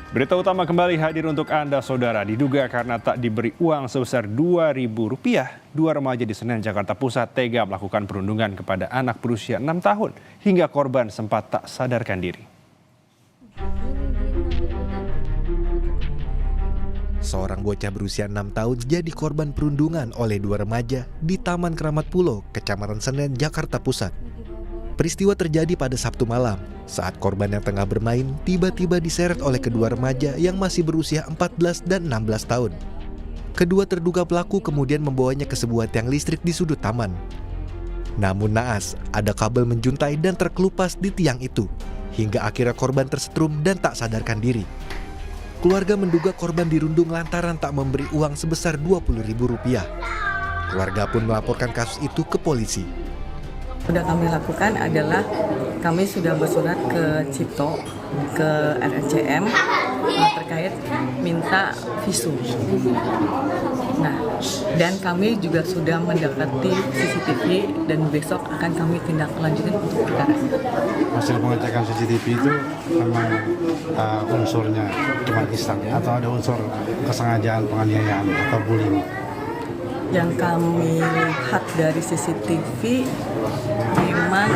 Berita utama kembali hadir untuk Anda, Saudara. Diduga karena tak diberi uang sebesar Rp2.000, dua remaja di Senen, Jakarta Pusat tega melakukan perundungan kepada anak berusia 6 tahun hingga korban sempat tak sadarkan diri. Seorang bocah berusia 6 tahun jadi korban perundungan oleh dua remaja di Taman Keramat Pulo, Kecamatan Senen, Jakarta Pusat. Peristiwa terjadi pada Sabtu malam saat korban yang tengah bermain tiba-tiba diseret oleh kedua remaja yang masih berusia 14 dan 16 tahun. Kedua terduga pelaku kemudian membawanya ke sebuah tiang listrik di sudut taman. Namun naas, ada kabel menjuntai dan terkelupas di tiang itu, hingga akhirnya korban tersetrum dan tak sadarkan diri. Keluarga menduga korban dirundung lantaran tak memberi uang sebesar Rp20.000. Keluarga pun melaporkan kasus itu ke polisi. Sudah kami lakukan adalah kami sudah bersurat ke Cipto, ke RSCM terkait minta visum. Nah, dan kami juga sudah mendapati CCTV dan besok akan kami tindak lanjutin untuk perkara ini. Hasil pengecekan CCTV itu memang unsurnya cuma iseng atau ada unsur kesengajaan penganiayaan atau bullying? Yang kami lihat dari CCTV memang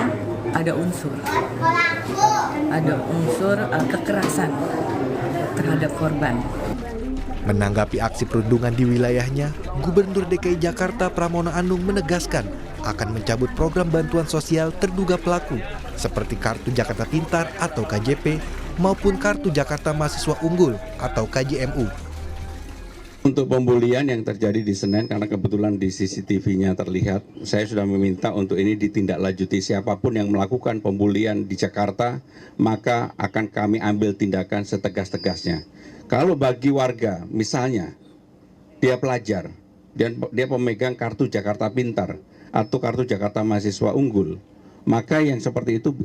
ada unsur kekerasan terhadap korban. Menanggapi aksi perundungan di wilayahnya, Gubernur DKI Jakarta Pramono Anung menegaskan akan mencabut program bantuan sosial terduga pelaku seperti Kartu Jakarta Pintar atau KJP maupun Kartu Jakarta Mahasiswa Unggul atau KJMU. Untuk pembulian yang terjadi di Senen, karena kebetulan di CCTV-nya terlihat, saya sudah meminta untuk ini ditindaklanjuti. Siapapun yang melakukan pembulian di Jakarta, maka akan kami ambil tindakan setegas-tegasnya. Kalau bagi warga, misalnya dia pelajar, dan dia pemegang Kartu Jakarta Pintar atau Kartu Jakarta Mahasiswa Unggul, maka yang seperti itu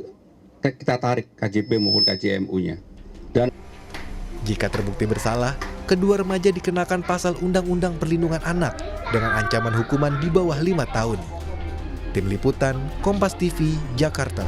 kita tarik KJP maupun KJMU-nya. Dan jika terbukti bersalah, kedua remaja dikenakan pasal Undang-Undang Perlindungan Anak dengan ancaman hukuman di bawah 5 tahun. Tim Liputan, Kompas TV, Jakarta.